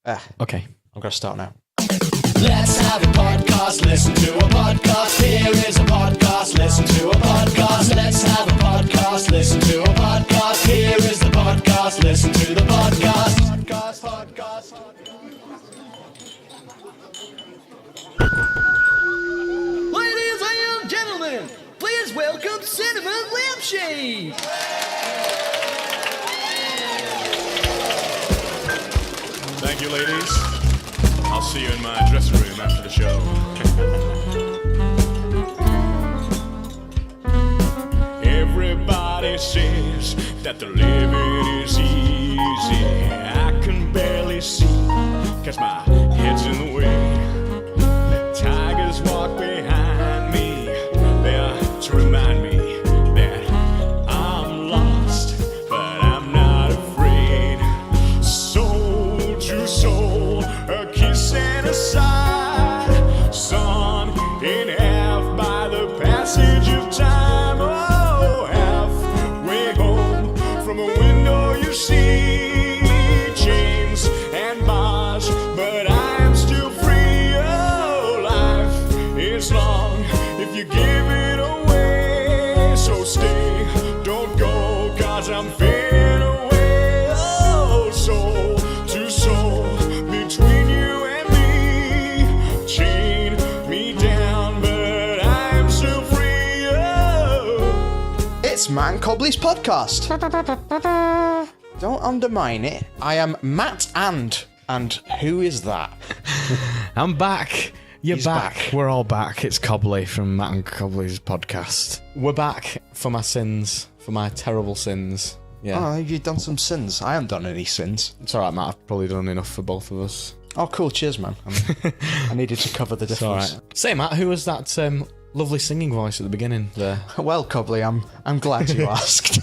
Okay. I'm going to start now. Let's have a podcast, listen to a podcast. Here is a podcast, listen to a podcast. Let's have a podcast, listen to a podcast. Here is the podcast, listen to the podcast. Podcast. Ladies and gentlemen, please welcome Cinnamon Lampshade. Thank you, ladies. I'll see you in my dressing room after the show. Everybody says that the living is easy. I can barely see, 'cause my head's in the way. Tigers walk behind me, there to remind me that I'm lost, but I'm not afraid. Soul to soul, a kiss and a sigh, sawn in half by the passage of time. Oh, halfway home from a window you see chains and bars, but I am still free. Oh, life is long if you give it away, so stay, don't go, 'cause I'm fading away. Oh, soul to soul, between you and me, chain me down, but I am still free. Oh. It's Matt and Cobley's podcast. Don't undermine it. I am Matt and who is that? I'm back. You're He's back. back. We're all back. It's Cobley from Matt and Cobley's podcast. We're back for my sins, for my terrible sins. Yeah. Oh, you've done some sins. I haven't done any sins. It's alright, Matt. I've probably done enough for both of us. Oh, cool. Cheers, man. I needed to cover the It's difference. alright. Say, Matt, who was that lovely singing voice at the beginning there? Well, Cobley, I'm glad you asked.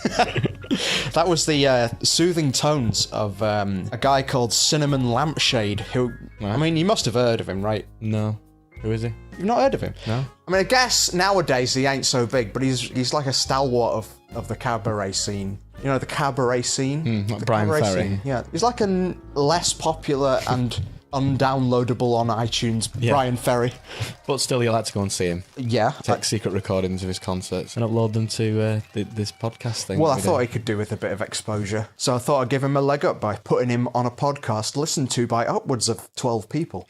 That was the soothing tones of a guy called Cinnamon Lampshade, who, I mean, you must have heard of him, right? No. Who is he? You've not heard of him? No. I mean, I guess nowadays he ain't so big, but he's like a stalwart of the cabaret scene. You know, the cabaret scene? like The Brian cabaret Ferry. scene, yeah. He's like a less popular and undownloadable on iTunes Brian Ferry. But still, you like to go and see him. Yeah. Take secret recordings of his concerts and upload them to this podcast thing. Well, that I we thought do. he could do with a bit of exposure. So I thought I'd give him a leg up by putting him on a podcast listened to by upwards of 12 people.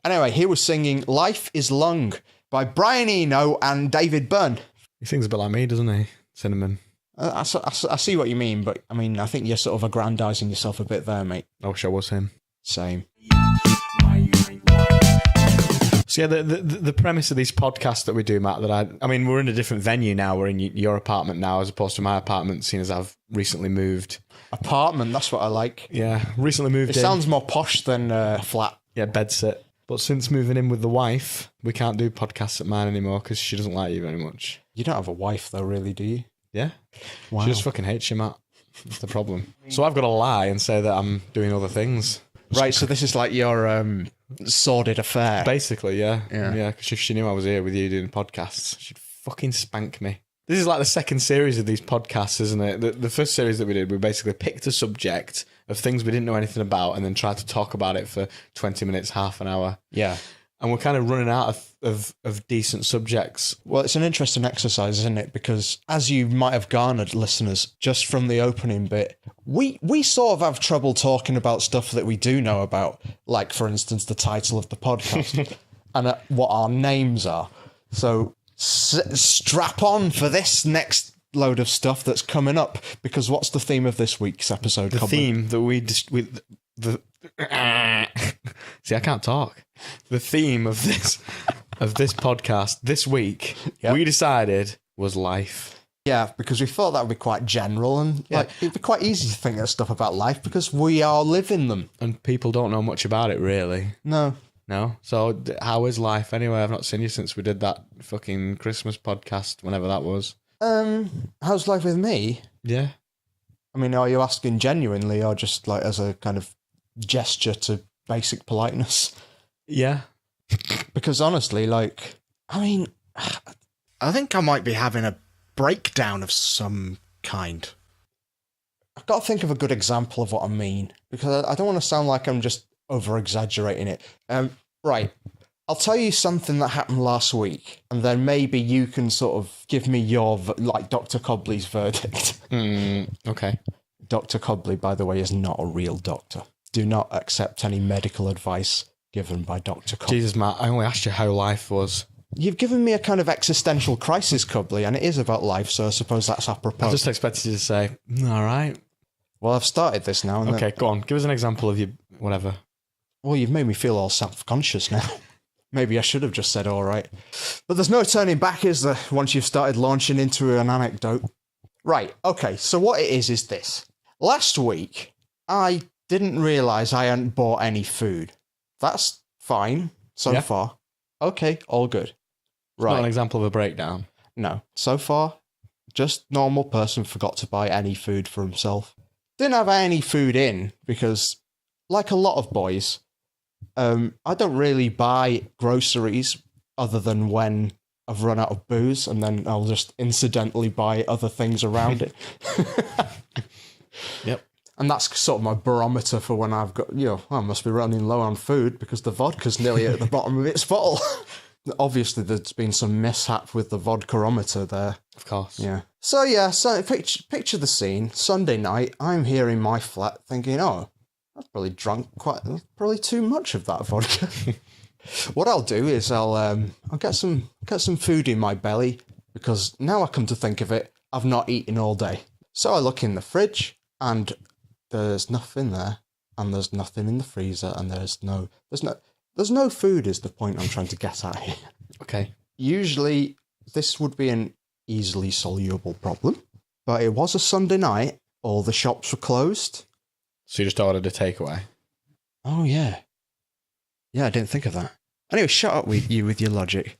Anyway, he was singing Life is Long by Brian Eno and David Byrne. He sings a bit like me, doesn't he? Cinnamon. I see what you mean, but I mean, I think you're sort of aggrandising yourself a bit there, mate. I wish I was him. Same. So yeah, the premise of these podcasts that we do, Matt, that I mean, we're in a different venue now. We're in your apartment now as opposed to my apartment, seeing as I've recently moved. Apartment, that's what I like. Yeah, recently moved It in. sounds more posh than flat. Yeah, bedsit. But since moving in with the wife, we can't do podcasts at mine anymore because she doesn't like you very much. You don't have a wife though, really, do you? Yeah? Wow. She just fucking hates you, Matt. That's the problem. So I've got to lie and say that I'm doing other things. Right, so this is like your sordid affair. Basically, yeah. Yeah. Yeah, because if she knew I was here with you doing podcasts, she'd fucking spank me. This is like the second series of these podcasts, isn't it? The first series that we did, we basically picked a subject of things we didn't know anything about and then tried to talk about it for 20 minutes, half an hour. Yeah. And we're kind of running out of decent subjects. Well, it's an interesting exercise, isn't it? Because as you might have garnered, listeners, just from the opening bit, we sort of have trouble talking about stuff that we do know about, like, for instance, the title of the podcast and what our names are. So strap on for this next load of stuff that's coming up, because what's the theme of this week's episode? The Cobley? theme that see, I can't talk. The theme of this podcast this week, we decided was life. Yeah, because we thought that would be quite general and like it'd be quite easy to think of stuff about life because we are living them. And people don't know much about it, really. No. So how is life anyway? I've not seen you since we did that fucking Christmas podcast, whenever that was. How's life with me? Yeah. I mean, are you asking genuinely or just like as a kind of gesture to basic politeness? Yeah. Because honestly, like, I mean, I think I might be having a breakdown of some kind. I've got to think of a good example of what I mean, because I don't want to sound like I'm just over-exaggerating it. Right. I'll tell you something that happened last week, and then maybe you can sort of give me your, like, Dr. Cobley's verdict. Okay. Dr. Cobley, by the way, is not a real doctor. Do not accept any medical advice given by Dr. Cobley. Jesus, Matt, I only asked you how life was. You've given me a kind of existential crisis, Cobley, and it is about life, so I suppose that's apropos. I just expected you to say, all right. Well, I've started this now. And Okay, go on. Give us an example of your whatever. Well, you've made me feel all self-conscious now. Maybe I should have just said all right. But there's no turning back, is there, once you've started launching into an anecdote? Right, okay, so what it is this. Last week, I didn't realise I hadn't bought any food. That's fine so far. Okay, all good. Right. Not an example of a breakdown. No, so far, just normal person forgot to buy any food for himself. Didn't have any food in because, like a lot of boys, I don't really buy groceries other than when I've run out of booze, and then I'll just incidentally buy other things around it. Yep. And that's sort of my barometer for when I've got, I must be running low on food because the vodka's nearly at the bottom of its bottle. Obviously, there's been some mishap with the vodkarometer there. Of course. Yeah. So picture the scene. Sunday night, I'm here in my flat thinking, I've probably drunk probably too much of that vodka. What I'll do is I'll get some food in my belly because now I come to think of it, I've not eaten all day. So I look in the fridge and there's nothing there, and there's nothing in the freezer, and there's no food is the point I'm trying to get at here. Okay. Usually this would be an easily soluble problem, but it was a Sunday night, all the shops were closed. So you just ordered a takeaway? Oh, yeah. Yeah, I didn't think of that. Anyway, shut up with your logic.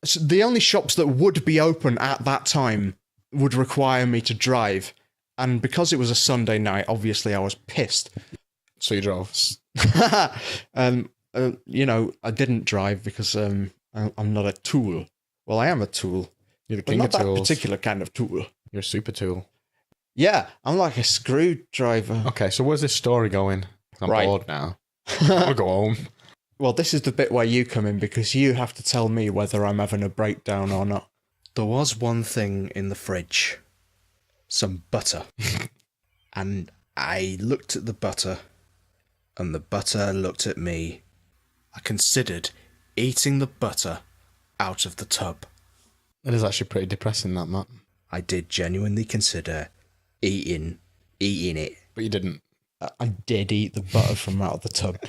So the only shops that would be open at that time would require me to drive. And because it was a Sunday night, obviously I was pissed. So you drove? I didn't drive because I'm not a tool. Well, I am a tool. You're the king of tools. Not that particular kind of tool. You're a super tool. Yeah, I'm like a screwdriver. Okay, so where's this story going? I'm bored now. I want to go home. Well, this is the bit where you come in because you have to tell me whether I'm having a breakdown or not. There was one thing in the fridge. Some butter. And I looked at the butter, and the butter looked at me. I considered eating the butter out of the tub. That is actually pretty depressing, that, Matt. I did genuinely consider eating it. But you didn't. I did eat the butter from out of the tub.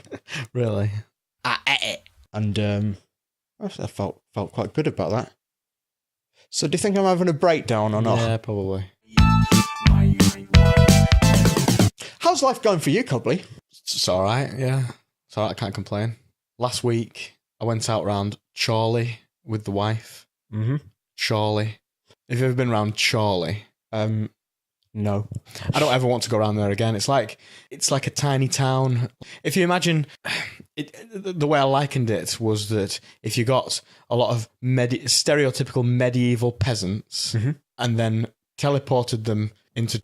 Really? I ate it. And I felt quite good about that. So do you think I'm having a breakdown or not? Yeah, probably. How's life going for you, Cobley? It's all right, yeah. It's all right, I can't complain. Last week, I went out round Chorley with the wife. Mm-hmm. Chorley. Have you ever been round Chorley? No. I don't ever want to go around there again. It's like a tiny town. If you imagine, the way I likened it was that if you got a lot of stereotypical medieval peasants and then teleported them into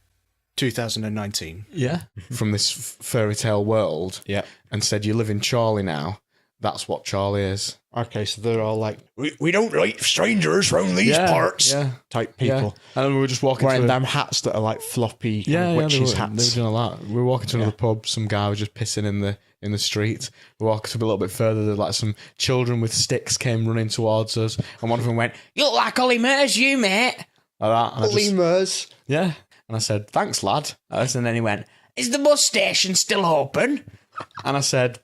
2019. Yeah. From this fairy tale world. Yeah. And said, you live in Chorley now. That's what Chorley is. Okay, so they're all like, we don't like strangers from these parts type people. Yeah. And we were just walking wearing them hats that are like floppy witches' hats. They were doing a lot. We were walking to another pub, some guy was just pissing in the street. We walked up a little bit further, there's like some children with sticks came running towards us, and one of them went, "You look like Ollie Murs, you mate." Like that. Ollie Murs? Yeah. And I said, "Thanks, lad." And then he went, "Is the bus station still open?" And I said,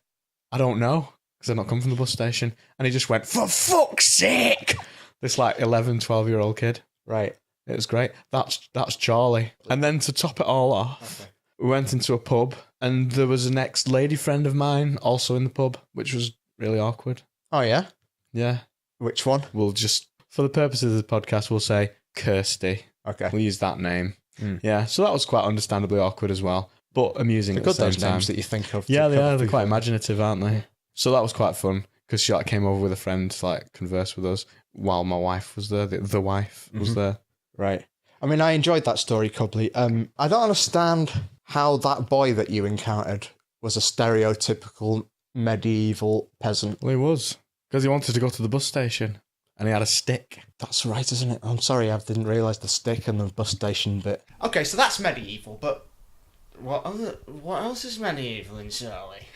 "I don't know, because I've not come from the bus station." And he just went, "For fuck's sake!" This like 11, 12-year-old kid. Right. It was great. That's Charlie. And then to top it all off, we went into a pub, and there was an ex-lady friend of mine also in the pub, which was really awkward. Oh, yeah? Yeah. Which one? We'll just, for the purposes of the podcast, we'll say Kirsty. Okay. We'll use that name. Yeah, so that was quite understandably awkward as well, but amusing at the same time. Names that you think of. Yeah, they are. They're quite imaginative, aren't they? So that was quite fun, because she came over with a friend to like converse with us while my wife was there. The wife was there. Right. I mean, I enjoyed that story, Cobley. I don't understand how that boy that you encountered was a stereotypical medieval peasant. Well, he was. Because he wanted to go to the bus station. And he had a stick. That's right, isn't it? I'm sorry, I didn't realise the stick and the bus station bit. Okay, so that's medieval, but what else is medieval in Surly?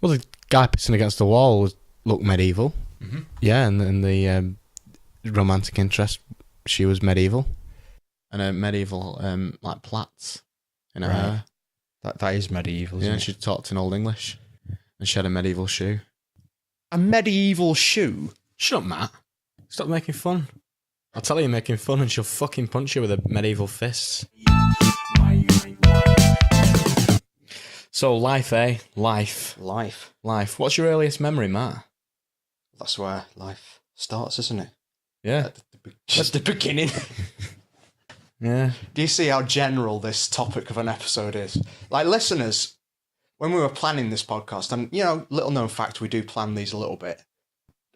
Well, the guy pissing against the wall looked medieval. Mm-hmm. Yeah, and the romantic interest, she was medieval. And a medieval, like, plaits in her hair. That is medieval, Yeah, isn't and it? she talked in Old English. And she had a medieval shoe. A medieval shoe? Shut up, Matt. Stop making fun. I'll tell her you're making fun and she'll fucking punch you with a medieval fist. So, life, eh? Life. Life. What's your earliest memory, Matt? That's where life starts, isn't it? Yeah. At the beginning. Yeah. Do you see how general this topic of an episode is? Like, listeners, when we were planning this podcast, and, you know, little known fact, we do plan these a little bit.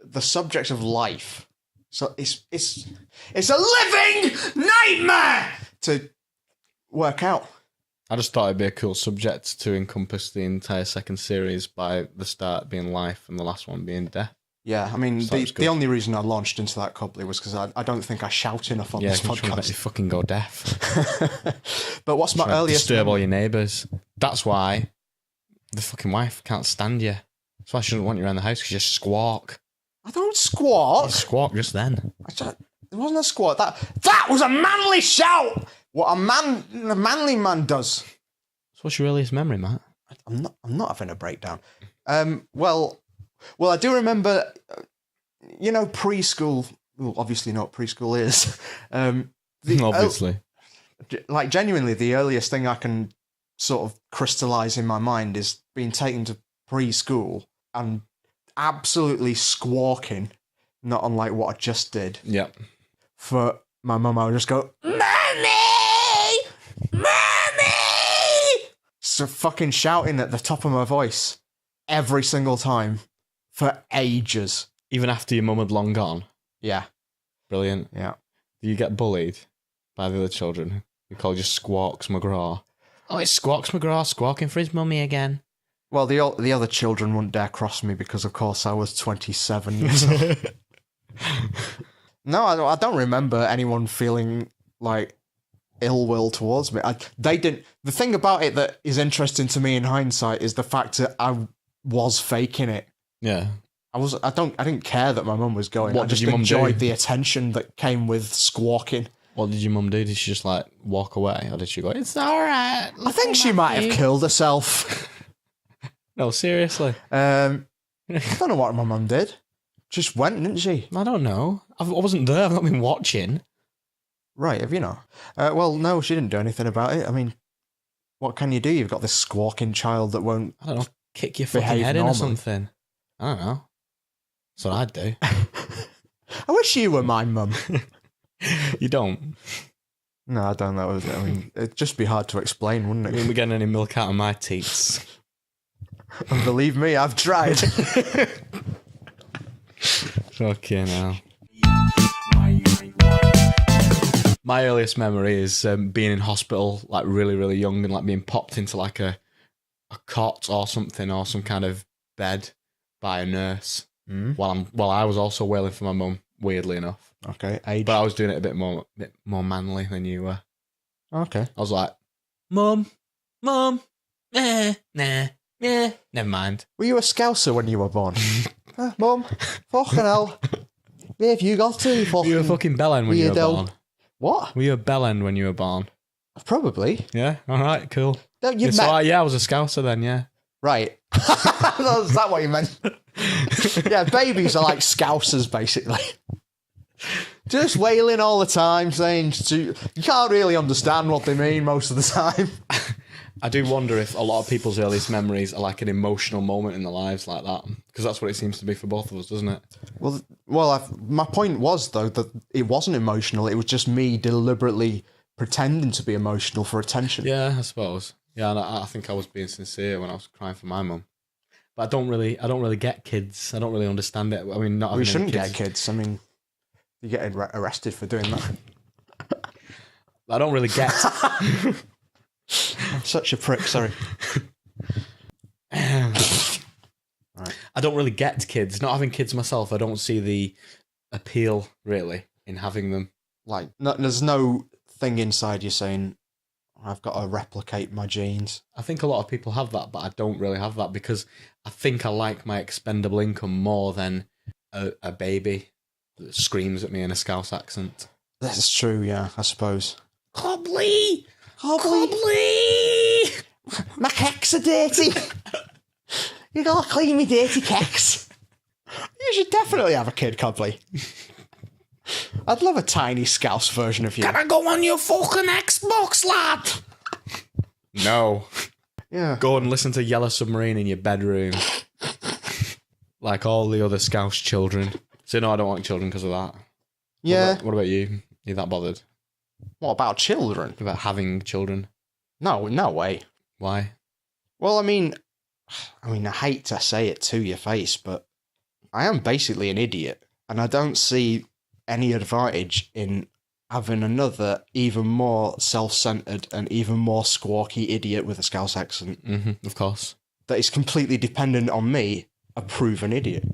The subject of life. So it's a living nightmare to work out. I just thought it'd be a cool subject to encompass the entire second series by the start being life and the last one being death. Yeah, I mean, So that was the good. only reason I launched into that Cobley was because I don't think I shout enough on Yeah, this I'm trying to make you podcast. fucking go deaf. But what's my Trying to earliest disturb all memory? your neighbours. That's why the fucking wife can't stand you. That's why she doesn't want you around the house, because you squawk. I don't You squawk. squawk just then. It wasn't a squawk. That was a manly shout. What a manly man does. So what's your earliest memory, Matt? I'm not having a breakdown. Well, I do remember, you know, preschool. Well, obviously not what preschool is. Obviously. Like, genuinely, the earliest thing I can sort of crystallize in my mind is being taken to preschool and absolutely squawking, not unlike what I just did. Yeah. For my mum, I would just go, "Mommy! Mommy!" So fucking shouting at the top of my voice every single time for ages. Even after your mum had long gone. Yeah. Brilliant. Yeah. Do you get bullied by the other children who call you Squawks McGraw? Oh, it's Squawks McGraw squawking for his mummy again. Well, the other children wouldn't dare cross me because, of course, I was 27 years old. No, I don't remember anyone feeling like ill will towards me. They didn't. The thing about it that is interesting to me in hindsight is the fact that I was faking it. Yeah. I didn't care that my mum was going. What I did just your mum enjoyed do? the attention that came with squawking. What did your mum do? Did she just like walk away, or did she go, "It's all right"? I think she might have killed herself. No, seriously. I don't know what my mum did. Just went, didn't she? I don't know. I wasn't there. I've not been watching. Right, have you not? Well, no, she didn't do anything about it. I mean, what can you do? You've got this squawking child that won't... I don't know. Kick your fucking Behave head in or normally. something. I don't know. That's what I'd do. I wish you were my mum. You don't. No, I don't know. I mean, it'd just be hard to explain, wouldn't You it? won't be getting any milk out of my teats. And believe me, I've tried. Okay, now. My earliest memory is being in hospital, like really, really young, and like being popped into like a cot or something, or some kind of bed by a nurse. While I was also wailing for my mum, weirdly enough. Okay, age. But I was doing it a bit more manly than you were. Okay. I was like, Mum, nah, never mind. Were you a Scouser when you were born? Mum, fucking hell. Where have you got to? Were you a fucking bellend when you were weirdo. born? What? Were you a bellend when you were born? Probably. Yeah, alright, cool. No, you So, met... yeah, I was a Scouser then, yeah. Right. Is that what you meant? Yeah, babies are like Scousers, basically. Just wailing all the time, saying... You can't really understand what they mean most of the time. I do wonder if a lot of people's earliest memories are like an emotional moment in their lives like that. Because that's what it seems to be for both of us, doesn't it? Well, my point was, though, that it wasn't emotional. It was just me deliberately pretending to be emotional for attention. Yeah, I suppose. Yeah, and I think I was being sincere when I was crying for my mum. But I don't really get kids. I don't really understand it. I mean, not We having any shouldn't get kids. I mean, you get arrested for doing that. I don't really get... I'm such a prick, sorry. I don't really get kids. Not having kids myself, I don't see the appeal, really, in having them. Like, no, there's no thing inside you saying, I've got to replicate my genes. I think a lot of people have that, but I don't really have that because I think I like my expendable income more than a baby that screams at me in a Scouse accent. That's true, yeah, I suppose. Cobley! My cakes are dirty! You gotta clean me dirty cakes. You should definitely have a kid, Cobley. I'd love a tiny Scouse version of you. Can I go on your fucking Xbox, lad? No. Yeah. Go and listen to Yellow Submarine in your bedroom. Like all the other Scouse children. So no, I don't want children because of that. Yeah. What about you? You that bothered What about children? about having children? No way. Why? Well, I mean, I hate to say it to your face, but I am basically an idiot, and I don't see any advantage in having another even more self-centered and even more squawky idiot with a Scouse accent Of course. that is completely dependent on me, a proven idiot.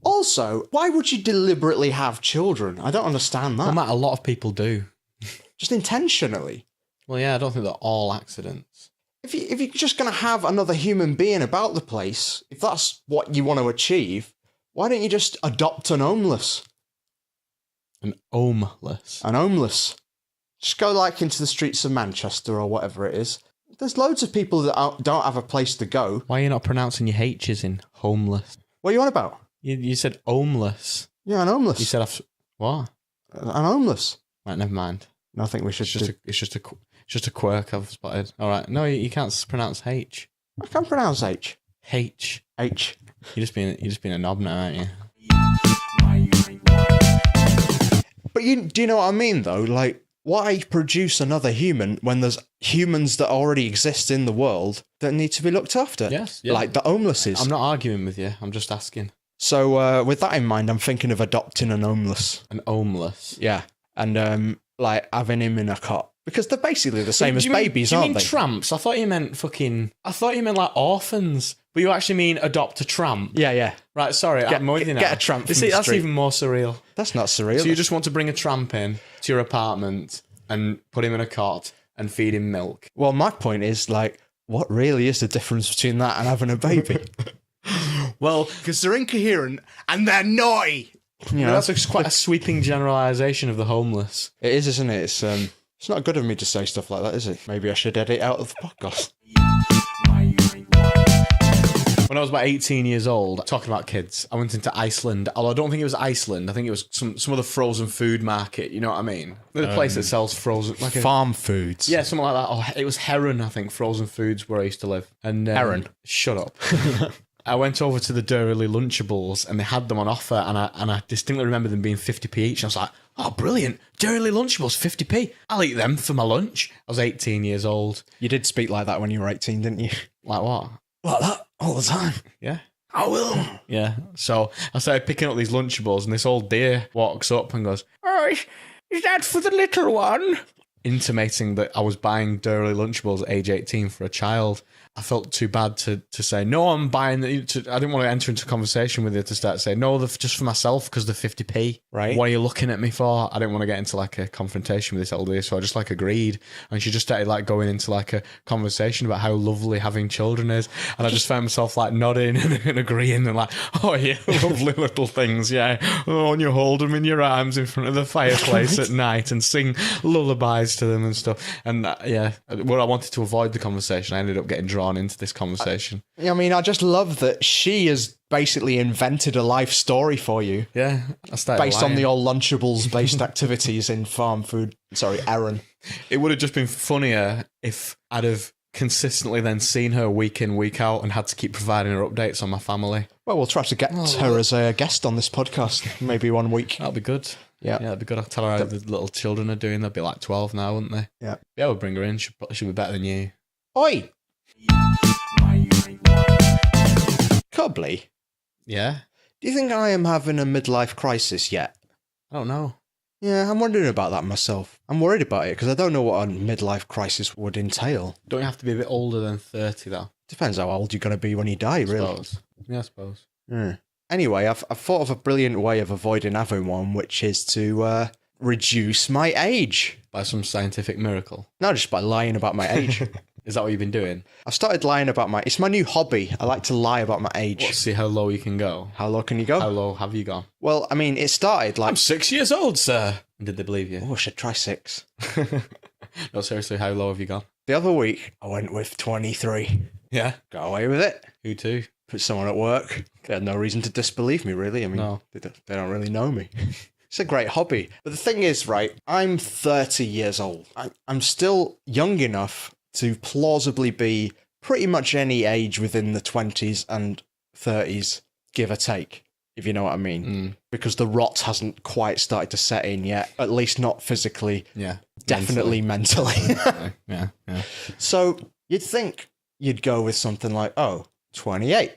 Also, why would you deliberately have children? I don't understand that. Well, Matt, a lot of people do. Just intentionally. Well, yeah, I don't think they're all accidents. If you're just going to have another human being about the place, if that's what you want to achieve, why don't you just adopt an homeless? An homeless. An homeless. Just go like into the streets of Manchester or whatever it is. There's loads of people that don't have a place to go. Why are you not pronouncing your H's in homeless? What are you on about? You said homeless. Yeah, an homeless. You said what? An homeless. Right, never mind. No, I think we should It's just a quirk I've spotted. All right. No, you can't pronounce H. I can pronounce H. H. H. You're just being a knob now, aren't you? But do you know what I mean, though? Like, why produce another human when there's humans that already exist in the world that need to be looked after? Yes. Yeah. Like the homelesses. I'm not arguing with you. I'm just asking. So, with that in mind, I'm thinking of adopting an homeless. An homeless. Yeah. And, like, having him in a cot. Because they're basically the same as Do you mean- babies, do you aren't mean they? tramps? I thought you meant like orphans. But you actually mean adopt a tramp. Yeah. Right, sorry, I'm with you now. Get a tramp You from see, the that's street. even more surreal. That's not surreal. So you just want to bring a tramp in to your apartment and put him in a cot and feed him milk. Well, my point is, like, what really is the difference between that and having a baby? Well, Because they're incoherent and they're naughty. You know, that's quite a sweeping generalisation of the homeless. it is, isn't it? It's not good of me to say stuff like that, is it? Maybe I should edit out of the podcast. When I was about 18 years old, talking about kids, I went into Iceland. Although I don't think it was Iceland. I think it was some other frozen food market. You know what I mean? The place that sells frozen... like Farm foods. yeah, something like that. Oh, it was Heron, I think, frozen foods where I used to live. And Heron? Shut up. I went over to the Durley Lunchables and they had them on offer and I distinctly remember them being 50p each. I was like, oh, brilliant. Durley Lunchables, 50p. I'll eat them for my lunch. I was 18 years old. You did speak like that when you were 18, didn't you? Like what? Like that all the time. Yeah. I will. Yeah. So I started picking up these Lunchables and this old dear walks up and goes, oh, is that for the little one? Intimating that I was buying Durley Lunchables at age 18 for a child. I felt too bad to say, no, I'm buying I didn't want to enter into a conversation with her to start saying, no, they're just for myself because they're 50p. Right. What are you looking at me for? I didn't want to get into like a confrontation with this old lady, so I just like agreed. And she just started like going into like a conversation about how lovely having children is. And I just found myself like nodding and agreeing and like, oh yeah, lovely little things, yeah. Oh, and you hold them in your arms in front of the fireplace at night and sing lullabies to them and stuff. And yeah, where I wanted to avoid the conversation, I ended up getting drawn into this conversation. I mean, I just love that she has basically invented a life story for you. Yeah, I started Based on lying. the old Lunchables-based activities in farm food. Sorry, Aaron. It would have just been funnier if I'd have consistently then seen her week in, week out and had to keep providing her updates on my family. Well, we'll try to get her as a guest on this podcast, maybe one week. That'll be good. Yeah. That'd be good. I'll tell her how the little children are doing. They'll be like 12 now, wouldn't they? Yeah. Yeah, we'll bring her in. She'll be better than you. Oi! Cobley, Yeah? do you think I am having a midlife crisis yet? I don't know. Yeah, I'm wondering about that myself. I'm worried about it because I don't know what a midlife crisis would entail. Don't you have to be a bit older than 30 though? Depends how old you're going to be when you die, really. Suppose. Yeah, I suppose. Yeah. Anyway, I've thought of a brilliant way of avoiding having one, which is to reduce my age. By some scientific miracle. Not just by lying about my age. Is that what you've been doing? I've started lying about it's my new hobby. I like to lie about my age. What, see how low you can go? How low can you go? How low have you gone? Well, I mean, it started like... I'm 6 years old, sir. Did they believe you? Oh, I should try 6. No, seriously, how low have you gone? The other week, I went with 23. Yeah. Got away with it. Who to? Put someone at work. They had no reason to disbelieve me, really. I mean, No. they don't really know me. It's a great hobby. But the thing is, right, I'm 30 years old. I'm still young enough to plausibly be pretty much any age within the 20s and 30s, give or take, if you know what I mean. Because the rot hasn't quite started to set in yet, at least not physically. Yeah. Definitely mentally. Yeah. So you'd think you'd go with something like, 28.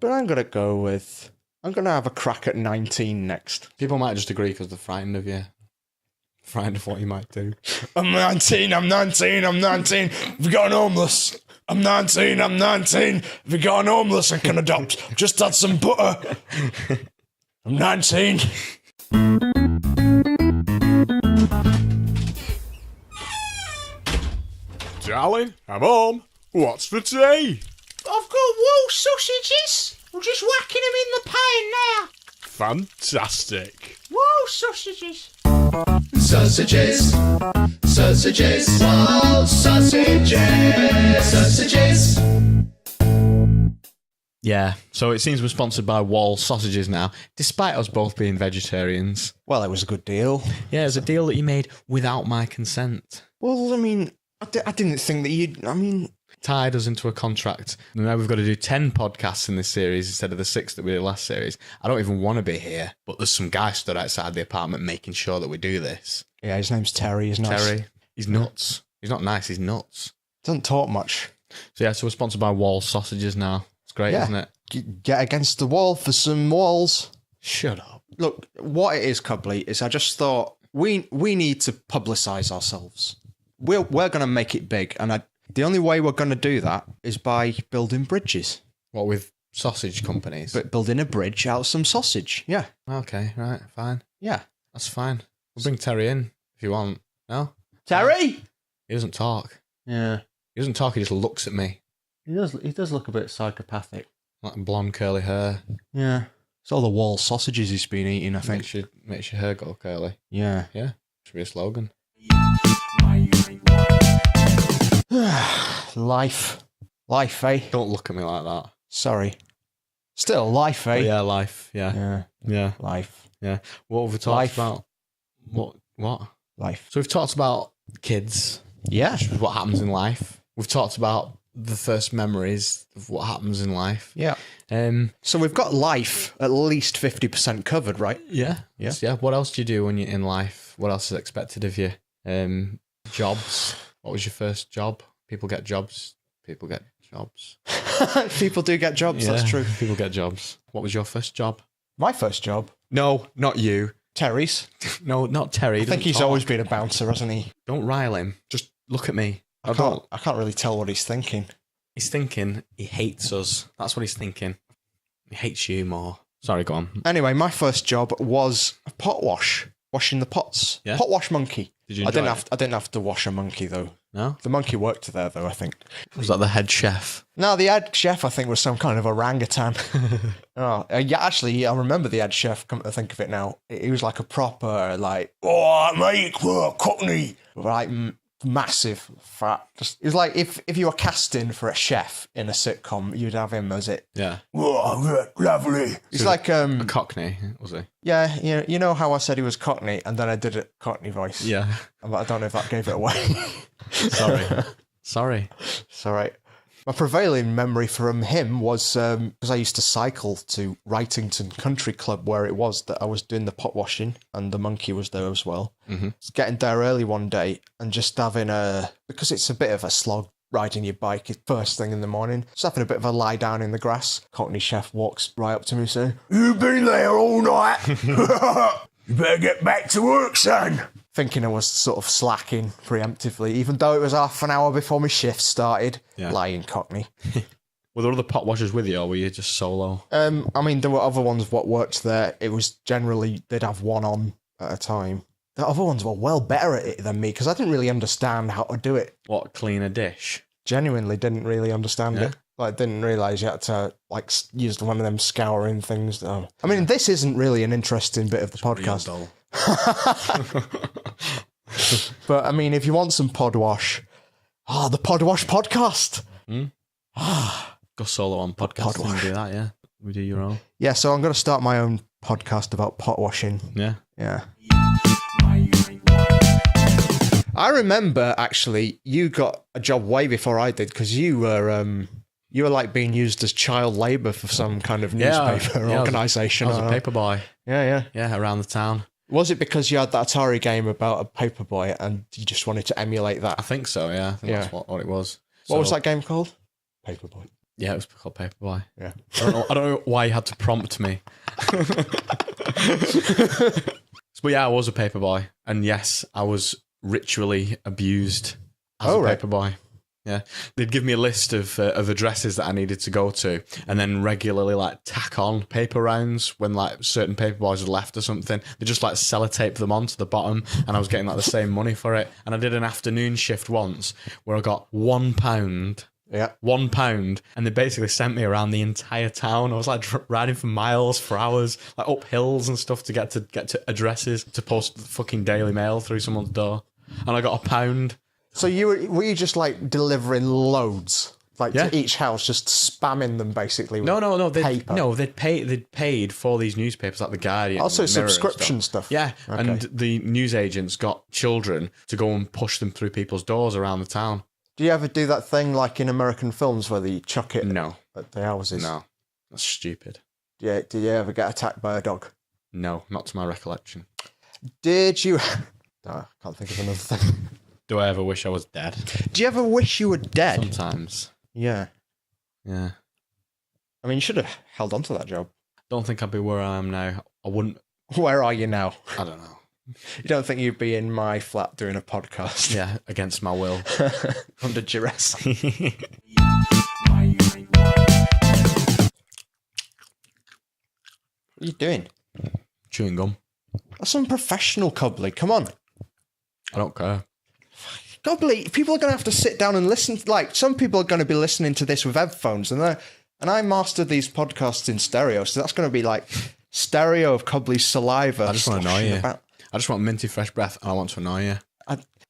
But I'm going to have a crack at 19 next. People might just agree because they're frightened of you. Frightened of what you might do. I'm 19. Have you gone homeless? I'm 19. Have you gone homeless? I can adopt. Just add some butter. I'm 19. Darling, I'm home. What's for tea? I've got wool sausages. I'm just whacking them in the pan now. Fantastic. Wool sausages. Sausages, sausages, wall sausages, sausages. Yeah, so it seems we're sponsored by Wall Sausages now, despite us both being vegetarians. Well, it was a good deal. Yeah, it's a deal that you made without my consent. Well, I mean, I didn't think that you'd... I mean... Tied us into a contract. And now we've got to do 10 podcasts in this series instead of the 6 that we did last series. I don't even want to be here, but there's some guy stood outside the apartment making sure that we do this. Yeah, his name's Terry. He's nice. Terry. He's nuts. He's not nice, he's nuts. Doesn't talk much. So yeah, so we're sponsored by Wall Sausages now. It's great, Yeah. isn't it? Get against the wall for some walls. Shut up. Look, what it is, Cobley, is I just thought we need to publicise ourselves. We're going to make it big, and the only way we're going to do that is by building bridges. What, with sausage companies? But building a bridge out of some sausage. Yeah. Okay, right, fine. Yeah. That's fine. We'll bring Terry in if you want. No? Terry! He doesn't talk. Yeah. He doesn't talk, he just looks at me. He does look a bit psychopathic. Like blonde curly hair. Yeah. It's all the wall sausages he's been eating, I think. Makes your hair go curly. Yeah. Yeah. Should be a slogan. Life, eh? Don't look at me like that. Sorry. Still, life, eh? But yeah, life. Yeah. Yeah. Yeah. Life. Yeah. What have we talked Life. about? What? Life. So we've talked about kids, Yeah. what happens in life. We've talked about the first memories of what happens in life. Yeah. So we've got life at least 50% covered, right? Yeah. Yeah. Yeah. What else do you do when you're in life? What else is expected of you? Jobs. What was your first job? People get jobs. People do get jobs, that's true. People get jobs. What was your first job? My first job. No, not you. Terry's. No, not Terry. I think he's always been a bouncer, hasn't he? Don't rile him. Just look at me. I can't really tell what he's thinking. He's thinking he hates us. That's what he's thinking. He hates you more. Sorry, go on. Anyway, my first job was a pot wash. Washing the pots. Yeah? Pot wash monkey. Did you enjoy it? I didn't have to wash a monkey, though. No? The monkey worked there, though, I think. Was that the head chef? No, the head chef, I think, was some kind of orangutan. Yeah, actually, I remember the head chef, come to think of it now. He was like a proper, like, oh, mate, cockney. Like, massive, fat. It was like if you were casting for a chef in a sitcom, you'd have him as it. Yeah. Oh, lovely. He's like, A Cockney, was he? yeah, you know how I said he was cockney, and then I did a cockney voice. Yeah. I don't know if that gave it away. Sorry. It's all right. My prevailing memory from him was because I used to cycle to Wrightington Country Club, where it was that I was doing the pot washing, and the monkey was there as well. Mm-hmm. I was getting there early one day and just having because it's a bit of a slog riding your bike first thing in the morning, just having a bit of a lie down in the grass. Cockney chef walks right up to me saying, "You've been there all night." You better get back to work, son. Thinking I was sort of slacking preemptively, even though it was half an hour before my shift started. Yeah. Lying cockney. Were there other pot washers with you, or were you just solo? I mean, there were other ones what worked there. It was generally, they'd have one on at a time. The other ones were well better at it than me, because I didn't really understand how to do it. What, clean a dish? Genuinely didn't really understand it. Like, didn't realise you had to, like, use one of them scouring things. I mean, this isn't really an interesting bit of the podcast. But, I mean, if you want some pod wash, the Pod Wash podcast. Go solo on podcast and do that, yeah. We do your own. Yeah, so I'm going to start my own podcast about pot washing. Yeah. Yeah. I remember, actually, you got a job way before I did, because you were like being used as child labour for some kind of newspaper organisation. I was a paper boy. Yeah. Yeah, around the town. Was it because you had that Atari game about a paper boy and you just wanted to emulate that? I think so, yeah. I think that's what it was. What was that game called? Paperboy. Yeah, it was called Paperboy. Yeah. I don't know why you had to prompt me. But yeah, I was a paperboy. And yes, I was ritually abused as a paperboy. Yeah. They'd give me a list of addresses that I needed to go to, and then regularly like tack on paper rounds when like certain paperboys had left or something. They just like sellotape them onto the bottom, and I was getting like the same money for it. And I did an afternoon shift once where I got £1. Yeah. £1, and they basically sent me around the entire town. I was like riding for miles, for hours, like up hills and stuff to get to addresses to post the fucking Daily Mail through someone's door. And I got £1. So were you just like delivering loads, like to each house, just spamming them basically? With No. paper? They'd paid for these newspapers like the Guardian. Also and the Mirror and subscription stuff. Yeah, Okay. and the newsagents got children to go and push them through people's doors around the town. Do you ever do that thing like in American films where they chuck it No, at the houses? no, that's stupid. Yeah. Did you ever get attacked by a dog? No, not to my recollection. Did you? No, I can't think of another thing. Do I ever wish I was dead? Do you ever wish you were dead? Sometimes. Yeah. Yeah. I mean, you should have held on to that job. Don't think I'd be where I am now. I wouldn't. Where are you now? I don't know. You don't think you'd be in my flat doing a podcast? Yeah, against my will. Under duress. What are you doing? Chewing gum. That's unprofessional, Cobley. Come on. I don't care. Cobley, people are going to have to sit down and listen. Like, some people are going to be listening to this with headphones, and I mastered these podcasts in stereo, so that's going to be like stereo of Cobley's saliva. I just want to annoy you. About. I just want minty fresh breath, and I want to annoy you.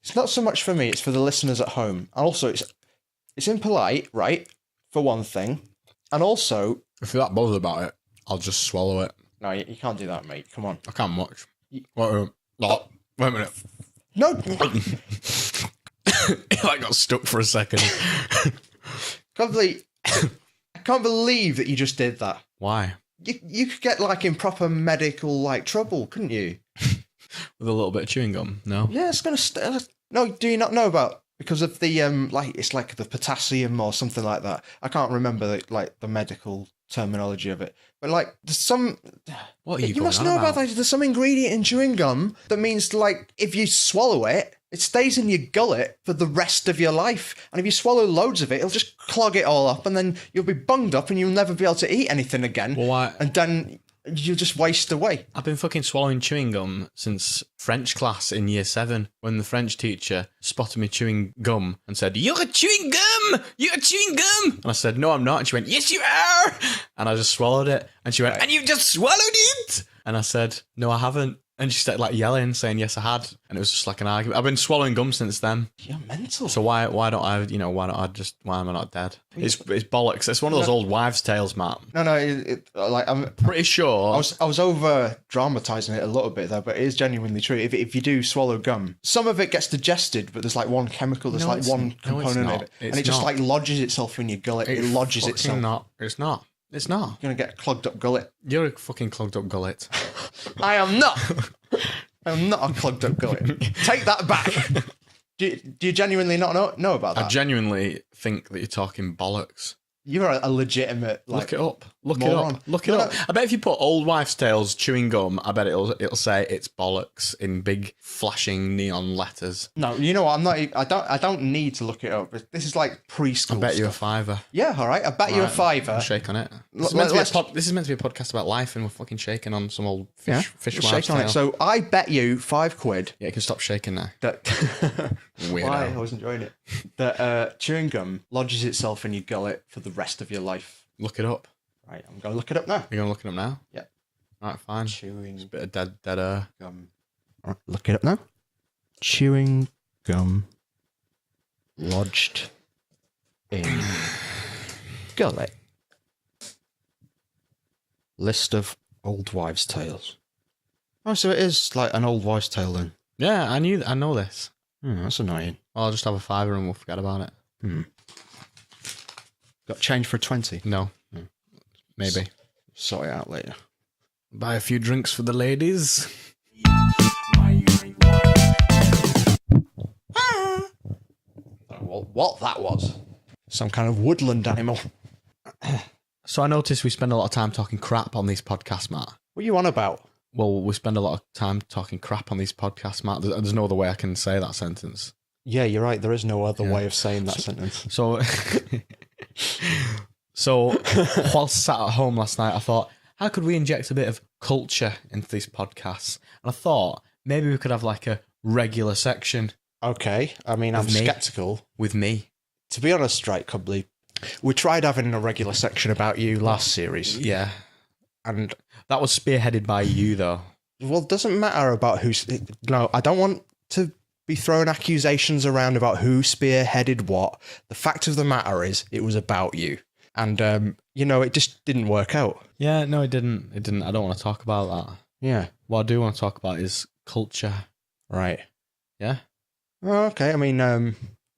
It's not so much for me, it's for the listeners at home. And also, it's impolite, right? For one thing. And also... If you're that bothered about it, I'll just swallow it. No, you can't do that, mate. Come on. I can't much. Wait a minute. No! I got stuck for a second. Cobley, I can't believe that you just did that. Why? You could get, like, in proper medical, like, trouble, couldn't you? With a little bit of chewing gum? No? Yeah, it's going to... No, do you not know about... Because of the, it's like the potassium or something like that. I can't remember, the medical terminology of it. But, like, there's some... What are you You must know about that. There's some ingredient in chewing gum that means, like, if you swallow it, it stays in your gullet for the rest of your life. And if you swallow loads of it, it'll just clog it all up, and then you'll be bunged up and you'll never be able to eat anything again. Well, why? And then you'll just waste away. I've been fucking swallowing chewing gum since French class in year 7, when the French teacher spotted me chewing gum and said, "You're chewing gum! You're chewing gum!" And I said, "No, I'm not." And she went, "Yes, you are!" And I just swallowed it. And she went, "And you've just swallowed it!" And I said, "No, I haven't." And she started like yelling, saying, "Yes, I had." And it was just like an argument. I've been swallowing gum since then. You're mental. So why am I not dead? It's bollocks. It's one of those old wives' tales, Matt. No, I'm Pretty sure. I was over dramatizing it a little bit there, but it is genuinely true. If you do swallow gum, some of it gets digested, but there's like one chemical, there's one component of it, and it just like lodges itself in your gullet. It lodges itself. It's not. You're gonna get a clogged up gullet. You're a fucking clogged up gullet. I am not. I am not a clogged up gullet. Take that back. Do you genuinely not know about that? I genuinely think that you're talking bollocks. You're a legitimate. Look it up. Look it up. Look it up. I bet if you put old wives' tales chewing gum, I bet it'll say it's bollocks in big flashing neon letters. No, you know what? I don't need to look it up. This is like preschool. I bet you a stuff. £5. Yeah, all right. I bet you a £5. I'll shake on it. This is meant to be a podcast about life, and we're fucking shaking on some old fish wives' shake on it. tale. So I bet you £5. Yeah, you can stop shaking now. That Weirdo. Why? I was enjoying it. That chewing gum lodges itself in your gullet for the rest of your life. Look it up. Right, I'm going to look it up now. You're going to look it up now? Yeah. All right, fine. Chewing It's a bit of dead air. gum. All right, look it up now. Chewing gum lodged in gullet. List of old wives' tales. Oh, so it is like an old wives' tale then. Yeah, I know this. That's annoying. Well, I'll just have a £5 and we'll forget about it. Got change for 20. No. Maybe. Sort it out later. Buy a few drinks for the ladies. What that was? Some kind of woodland animal. So I noticed we spend a lot of time talking crap on these podcasts, Matt. What are you on about? Well, we spend a lot of time talking crap on these podcasts, Matt. There's no other way I can say that sentence. Yeah, you're right. There is no other way of saying that sentence. So, whilst sat at home last night, I thought, how could we inject a bit of culture into these podcasts? And I thought maybe we could have like a regular section Okay. I mean, I'm skeptical. with me. To be honest, right, Cobley, we tried having a regular section about you last series. Yeah. And, That was spearheaded by you, though. well, it doesn't matter about who's... No, I don't want to be throwing accusations around about who spearheaded what. The fact of the matter is, it was about you. And, it just didn't work out. Yeah, no, it didn't. It didn't. I don't want to talk about that. Yeah. What I do want to talk about is culture. Right. Yeah? Oh, okay. I mean, I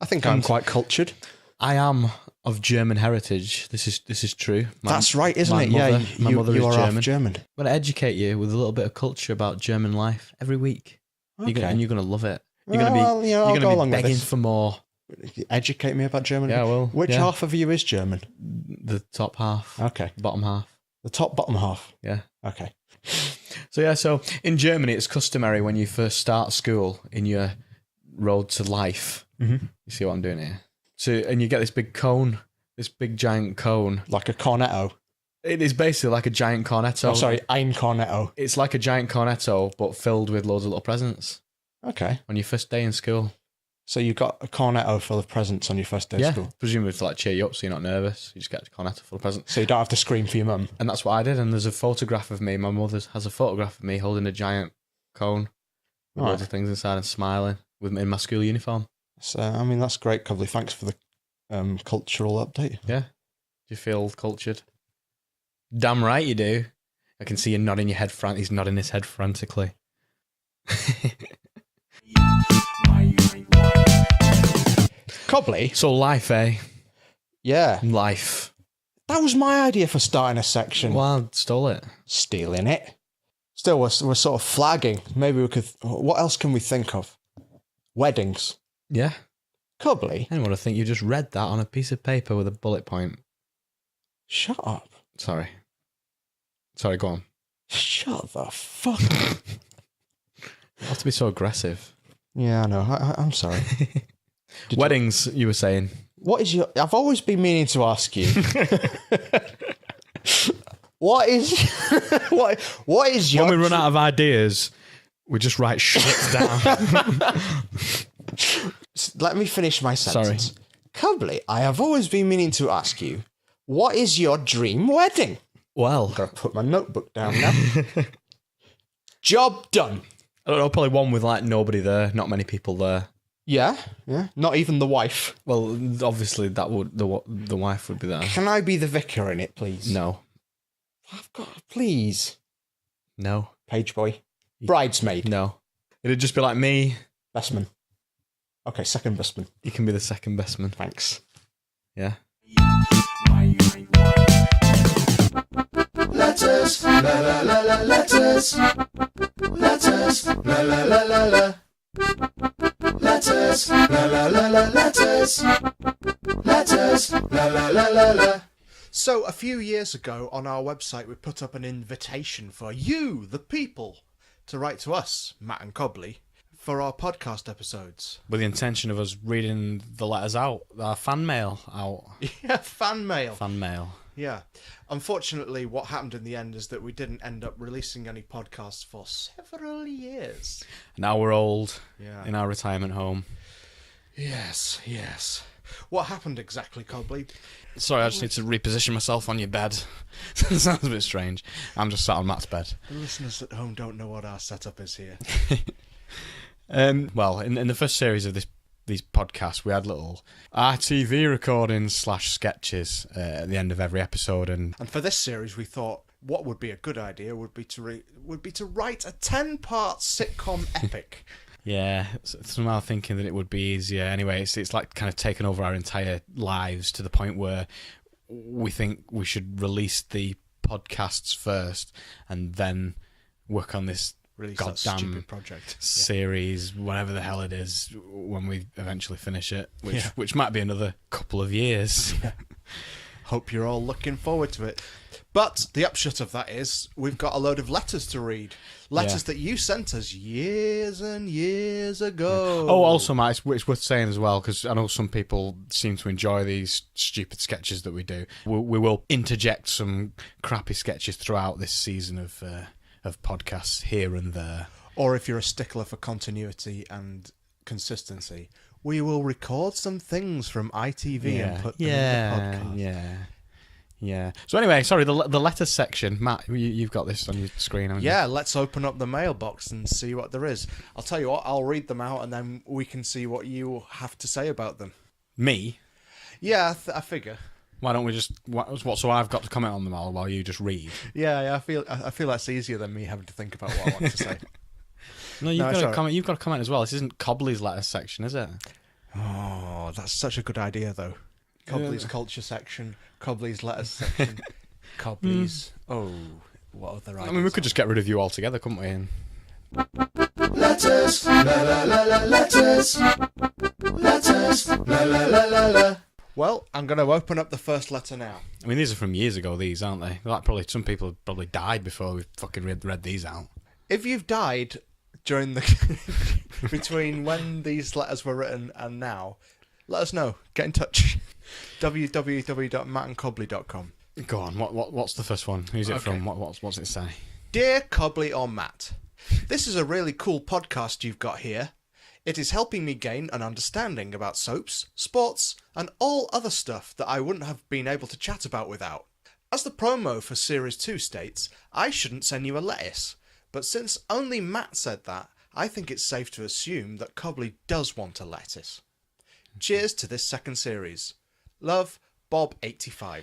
think I'm quite cultured. I am of German heritage. This is true. That's right, isn't my it? Mother, Yeah, my mother is are German. half German. I'm going to educate you with a little bit of culture about German life every week. Okay. And you're going to love it. You're Well, going to be, I'll you're go going to along be with begging this. for more. Educate me about German. Yeah, well, Which yeah. half of you is German? The top half. Okay. Bottom half. The top bottom half. Yeah. Okay. So in Germany, it's customary when you first start school in your road to life. Mm-hmm. You see what I'm doing here? And you get this big cone, this big giant cone. Like a cornetto. It is basically like a giant cornetto. Oh, sorry, ein cornetto. It's like a giant cornetto, but filled with loads of little presents Okay. on your first day in school. So you got a cornetto full of presents on your first day of school. Presumably to like cheer you up so you're not nervous. You just get a cornetto full of presents. So you don't have to scream for your mum. And that's what I did. And there's a photograph of me. My mother has a photograph of me holding a giant cone with loads of things inside and smiling in my school uniform. So, I mean, that's great, Cobley. Thanks for the cultural update. Yeah. Do you feel cultured? Damn right you do. I can see you nodding your head. He's nodding his head frantically. Cobley? So life, eh? Yeah. Life. That was my idea for starting a section. Well, I stole it. Stealing it. Still, we're sort of flagging. Maybe we could... What else can we think of? Weddings. Yeah. Cobley? I didn't want to think you just read that on a piece of paper with a bullet point. Shut up. Sorry, go on. Shut the fuck up. You have to be so aggressive. Yeah, I know. I'm sorry. Weddings, you were saying. What is your... I've always been meaning to ask you. What is... what is your... When we run out of ideas, we just write shit down. Let me finish my sentence. Sorry. Cobley, I have always been meaning to ask you, what is your dream wedding? Well, Gotta put my notebook down now. Job done. I don't know, probably one with like nobody there, not many people there. Yeah. Not even the wife. Well, obviously that would the wife would be there. Can I be the vicar in it, please? No, I've got... Please. no, Page boy. Bridesmaid. no. It'd just be like me. Bestman. Okay, second bestman. You can be the second best man. Thanks. Yeah. Letters, la la la la, letters. Letters, la la la la la. Letters, la la la la, letters. Letters, la la la la la. So, a few years ago on our website, we put up an invitation for you, the people, to write to us, Matt and Cobley, for our podcast episodes. With the intention of us reading the letters out, our fan mail out. Yeah, fan mail. Fan mail. Yeah. Unfortunately, what happened in the end is that we didn't end up releasing any podcasts for several years. Now we're old, Yeah. in our retirement home. Yes, yes. What happened exactly, Cobley? Sorry, I just need to reposition myself on your bed. Sounds a bit strange. I'm just sat on Matt's bed. The listeners at home don't know what our setup is here. Well, in the first series of these podcasts, we had little RTV recordings / sketches at the end of every episode, and And for this series, we thought what would be a good idea would be to write a 10-part sitcom epic. yeah, somehow thinking that it would be easier. Anyway, it's like kind of taken over our entire lives to the point where we think we should release the podcasts first and then work on this Release that goddamn stupid project. series, whatever the hell it is, when we eventually finish it, which might be another couple of years. Hope you're all looking forward to it. But the upshot of that is we've got a load of letters to read. Letters that you sent us years and years ago. Oh, also, Matt, it's worth saying as well, because I know some people seem to enjoy these stupid sketches that we do. We will interject some crappy sketches throughout this season of podcasts here and there. Or if you're a stickler for continuity and consistency, we will record some things from ITV and put them in the podcast. Yeah. So anyway, sorry, the letter section. Matt, you've got this on your screen, haven't you? Yeah, let's open up the mailbox and see what there is. I'll tell you what, I'll read them out and then we can see what you have to say about them. Me? Yeah, I figure. Why don't we just... So I've got to comment on them all while you just read? Yeah, I feel that's easier than me having to think about what I want to say. No, you've got to comment. You've got to comment as well. This isn't Cobley's letter section, is it? Oh, that's such a good idea, though. Cobley's culture section, Cobley's letters section, Cobley's... Oh, what other ideas? I mean, we could just get rid of you altogether, couldn't we? And... Letters, la la la la, letters, letters, la la la la la. Well, I'm going to open up the first letter now. I mean, these are from years ago, these, aren't they? Like, probably some people have probably died before we fucking read these out. If you've died during the... between when these letters were written and now, let us know. Get in touch. www.mattandcobley.com. Go on, what's the first one? Who's it from? What's it say? Dear Cobley or Matt, this is a really cool podcast you've got here. It is helping me gain an understanding about soaps, sports, and all other stuff that I wouldn't have been able to chat about without. As the promo for Series 2 states, I shouldn't send you a lettuce, but since only Matt said that, I think it's safe to assume that Cobley does want a lettuce. Cheers to this second series. Love, Bob85.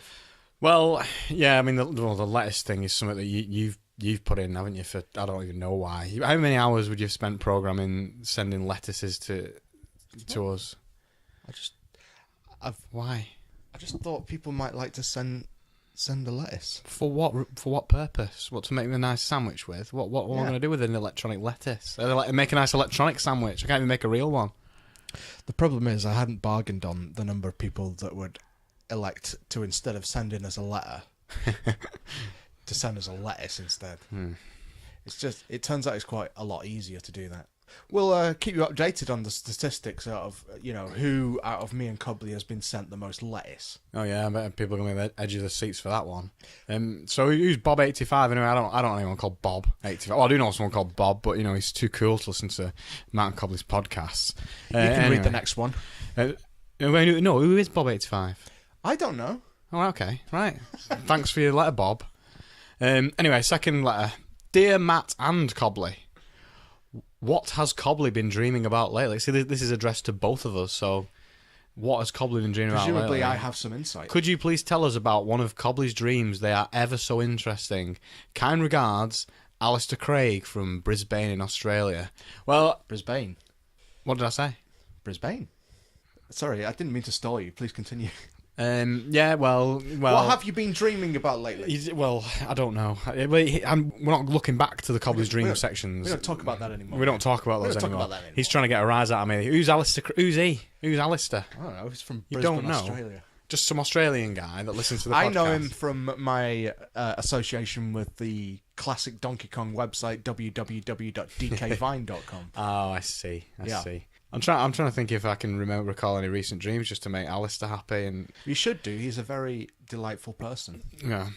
Well, yeah, I mean, the lettuce thing is something that you've put in, haven't you? For I don't even know why. How many hours would you have spent programming sending lettuces to us? Why? I just thought people might like to send a lettuce. For what? For what purpose? What, to make them a nice sandwich with? What am I going to do with an electronic lettuce? Make a nice electronic sandwich. I can't even make a real one. The problem is I hadn't bargained on the number of people that would elect to, instead of sending us a letter, to send us a lettuce instead. It's just, it turns out it's quite a lot easier to do that. We'll keep you updated on the statistics of, who out of me and Cobley has been sent the most lettuce. Oh yeah, I bet people are going to be the edge of the seats for that one. So who's Bob85 anyway? I don't know anyone called Bob85. Well, I do know someone called Bob, but he's too cool to listen to Matt and Cobley's podcasts. You can read the next one. No, who is Bob85? I don't know. Oh, okay, right. Thanks for your letter, Bob. Anyway, second letter. Dear Matt and Cobley, what has Cobley been dreaming about lately? See, this is addressed to both of us, so what has Cobley been dreaming about lately? Presumably I have some insight. Could you please tell us about one of Cobley's dreams? They are ever so interesting. Kind regards, Alistair Craig from Brisbane in Australia. Well, Brisbane. What did I say? Brisbane. Sorry, I didn't mean to stall you. Please continue. Yeah, well... What have you been dreaming about lately? Well, I don't know. We're not looking back to the Cobley's dream sections. We don't talk about that anymore. We don't talk about those anymore. He's trying to get a rise out of me. Who's Alistair? Who's he? Who's Alistair? I don't know. He's from You Brisbane, don't know? Australia. Just some Australian guy that listens to the podcast. I know him from my association with the classic Donkey Kong website, www.dkvine.com. Oh, I see. I Yeah. see. I'm trying to think if I can recall any recent dreams just to make Alistair happy. And You should do. He's a very delightful person. yeah.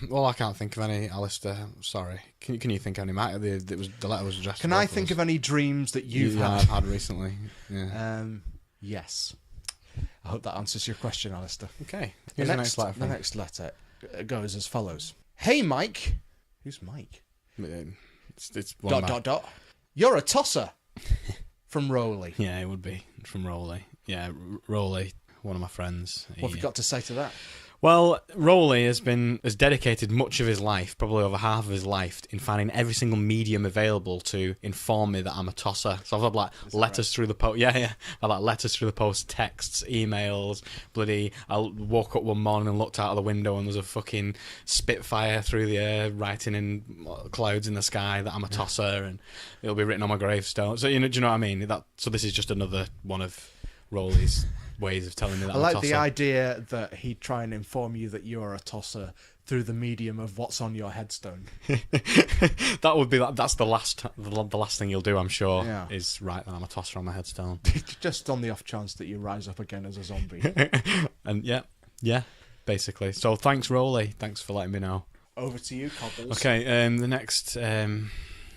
Well, I can't think of any, Alistair. Sorry. Can you think of any, Matt? The letter was addressed. Can I think of any dreams that you've I've had? had recently? Yeah. Yes. I hope that answers your question, Alistair. Okay. Here's the next letter. The next letter goes as follows. Hey, Mike. Who's Mike? It's one of my- You're a tosser. From Rowley. Yeah, it would be from Rowley. Yeah, Rowley, one of my friends. What have you got to say to that? Well, Rowley has dedicated much of his life, probably over half of his life, in finding every single medium available to inform me that I'm a tosser. So I've had like letters through the post. Yeah. I've had like letters through the post, texts, emails. I woke up one morning and looked out of the window and there's a fucking Spitfire through the air, writing in clouds in the sky that I'm a tosser, and it'll be written on my gravestone. So do you know what I mean? So this is just another one of Rowley's ways of telling me that I I'm like a tosser. the idea that he'd try and inform you that you're a tosser through the medium of what's on your headstone. That would be that's the last thing you'll do, I'm sure. Yeah. Is write that I'm a tosser on my headstone. Just on the off chance that you rise up again as a zombie. And yeah, basically. So thanks, Rowley. Thanks for letting me know. Over to you, Cobbles. Okay, the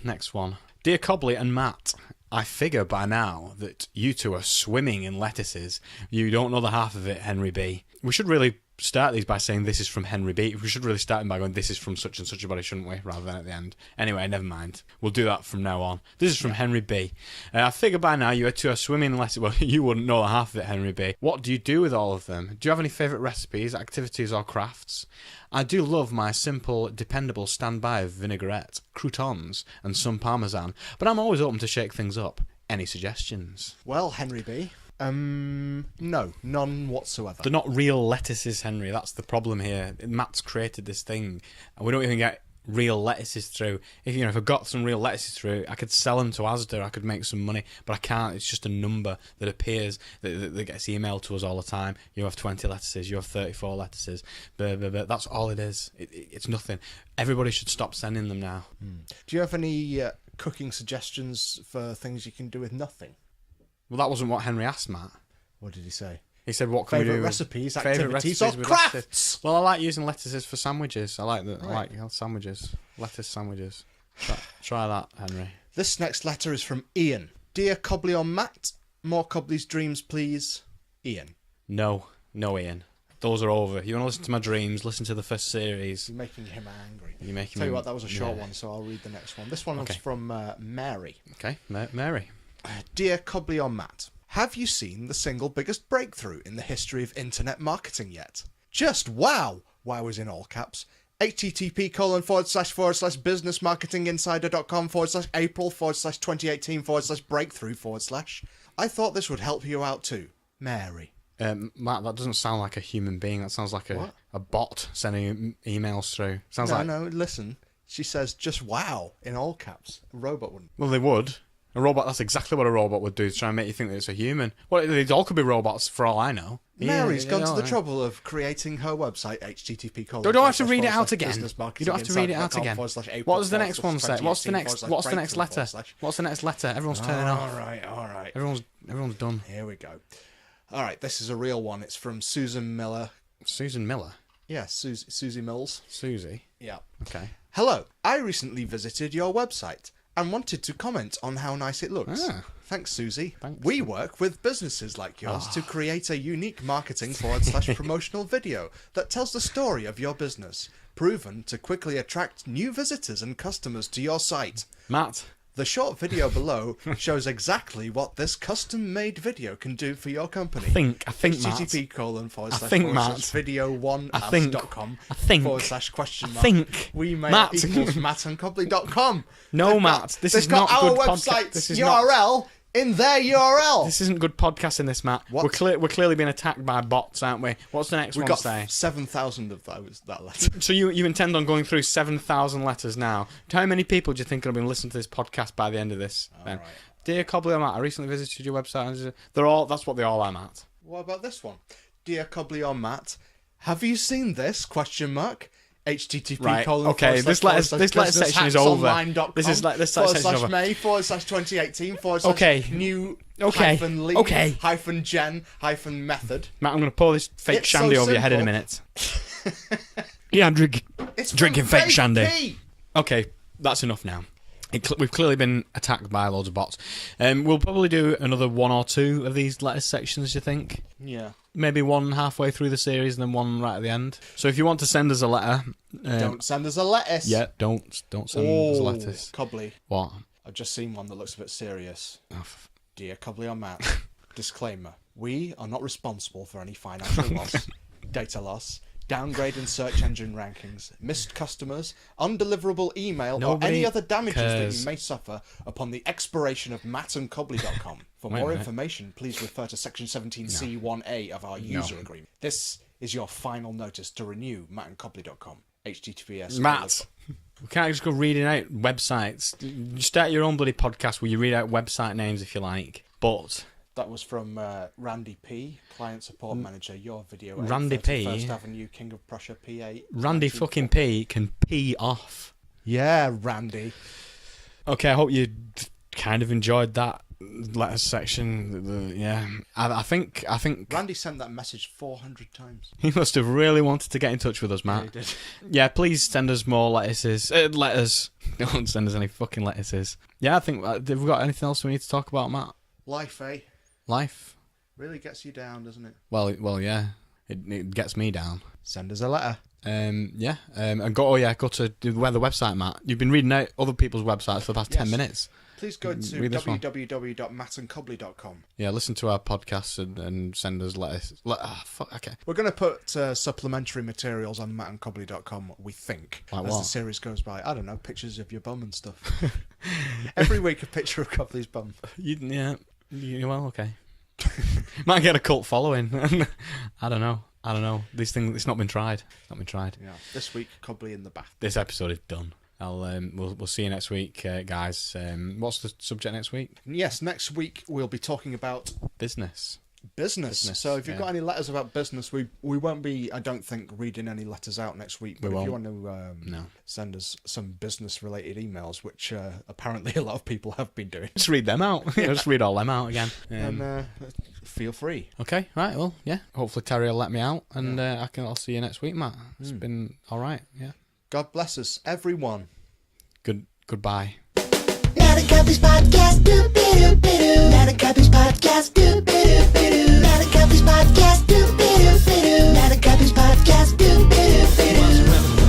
next one. Dear Cobley and Matt, I figure by now that you two are swimming in lettuces. You don't know the half of it, Henry B. We should really start these by saying this is from Henry B. We should really start them by going, this is from such and such a body, shouldn't we? Rather than at the end. Anyway, never mind. We'll do that from now on. This is from Henry B. I figure by now you two are swimming in lettuces. Well, you wouldn't know the half of it, Henry B. What do you do with all of them? Do you have any favourite recipes, activities or crafts? I do love my simple, dependable standby of vinaigrette, croutons and some parmesan, but I'm always open to shake things up. Any suggestions? Well, Henry B. No, none whatsoever. They're not real lettuces, Henry. That's the problem here. Matt's created this thing, and we don't even get real lettuces through. If I got some real lettuces through, I could sell them to Asda. I could make some money, but I can't. It's just a number that appears that gets emailed to us all the time. You have 20 lettuces. You have 34 lettuces. Blah, blah, blah. That's all it is. It's nothing. Everybody should stop sending them now. Do you have any cooking suggestions for things you can do with nothing? Well, that wasn't what Henry asked, Matt. What did he say? He said, "What can we Favourite do? recipes, Favourite activities, recipes or with crafts?" lettuce. Well, I like using lettuces for sandwiches. I like that. Right. I like sandwiches, lettuce sandwiches. Try that, Henry. This next letter is from Ian. Dear Cobley or Matt, more Cobley's dreams, please. Ian. No, Ian. Those are over. You want to listen to my dreams? Listen to the first series. You're making him angry. You're making Tell you me- what, that was a short yeah. one, so I'll read the next one. This one was Okay. from Mary. Okay, Mary. Dear Cobley or Matt, have you seen the single biggest breakthrough in the history of internet marketing yet? Just wow! Wow is in all caps. http://businessmarketinginsider.com/April/2018/breakthrough/. I thought this would help you out too. Mary. Matt, that doesn't sound like a human being. That sounds like a bot sending emails through. Sounds like No, listen. She says just wow in all caps. A robot wouldn't. Well, they would. A robot. That's exactly what a robot would do to try and make you think that it's a human. Well, they all could be robots for all I know. Mary's gone to the yeah. trouble of creating her website, http:// You don't have to read it out again. You don't have to read it out again. What does the next one say? What's the next letter? What's the next letter? Everyone's turning off. All right. Everyone's done. Here we go. All right, this is a real one. It's from Susan Miller. Susan Miller. Yeah, Susie Mills. Susie. Yeah. Okay. Hello. I recently visited your website and wanted to comment on how nice it looks. Ah. Thanks, Susie. Thanks. We work with businesses like yours to create a unique marketing / promotional video that tells the story of your business, proven to quickly attract new visitors and customers to your site. Matt. The short video below shows exactly what this custom-made video can do for your company. I think Matt. http://video1apps.com / we mail Matt. equals mattandcobley.com. No, Matt. This is not our good website's podcast. This is URL in their URL. This isn't good podcasting, this, Matt. What? We're clearly being attacked by bots, aren't we? What's the next We one got say? 7,000 of that letter. So you intend on going through 7,000 letters now? How many people do you think will be listening to this podcast by the end of this? Then? right. Dear Cobley, Matt, I recently visited your website. They're all. That's what they all are, Matt. What about this one? Dear Cobley or Matt, have you seen this? HTTP Right, colon okay, this letter section is over. This is like this letter section is over. May /2018 Okay. new Okay. hyphen lead Okay. hyphen gen hyphen method. Matt, I'm going to pour this fake It's shandy so over your head in a simple. minute. Yeah, I'm It's drinking from fake shandy. Pete. Okay, that's enough now. We've clearly been attacked by loads of bots. We'll probably do another one or two of these letter sections, you think? Yeah. Maybe one halfway through the series and then one right at the end. So if you want to send us a letter... Don't send us a lettuce. Yeah, don't send us a lettuce. Cobley. What? I've just seen one that looks a bit serious. Oh, Dear Cobley or Matt, disclaimer. We are not responsible for any financial loss, data loss, downgrade in search engine rankings, missed customers, undeliverable email, or any other damages that you may suffer upon the expiration of mattandcobley.com. For more information, please refer to section 17C1A of our user agreement. This is your final notice to renew mattandcobley.com. HTTPS. Matt, we can't just go reading out websites. You start your own bloody podcast where you read out website names if you like. But... That was from Randy P, Client Support Manager, your video. Randy P? First Avenue, King of Prussia, PA. Randy fucking P can pee off. Yeah, Randy. Okay, I hope you kind of enjoyed that letter section. Yeah, I think Randy sent that message 400 times. he must have really wanted to get in touch with us, Matt. Yeah, he did. Yeah, please send us more letters. Letters. Don't send us any fucking letters. Yeah, I think. Have we got anything else we need to talk about, Matt? Life, eh? Life. Really gets you down, doesn't it? Well, yeah. It gets me down. Send us a letter. And go to the website, Matt. You've been reading out other people's websites for the past 10 minutes. Please go to www.mattandcobley.com. Yeah, listen to our podcasts and send us letters. Okay. We're going to put supplementary materials on mattandcobley.com, we think, like as what? the series goes by. I don't know, pictures of your bum and stuff. Every week a picture of Cobley's bum. Well, okay. Might get a cult following. I don't know. These things, it's not been tried. Yeah. This week, Cobley in the bath. This episode is done. We'll see you next week, guys. What's the subject next week? Yes, next week we'll be talking about Business. So if you've got any letters about business, we won't be, I don't think, reading any letters out next week. But if you want to send us some business related emails, which apparently a lot of people have been doing, Just read them out. Just read all them out again. and feel free. Okay, right. Well, yeah. Hopefully Terry will let me out, and I'll see you next week, Matt. It's been all right. Yeah. God bless us, everyone. Goodbye. Not a Cobley's podcast, doo-be-doo-be-doo. Not a Cobley's podcast, doo-be-doo-be-doo. Not a Cobley's podcast, doo-be-doo-be-doo. Not a Cobley's podcast, doo-be-doo-be-doo.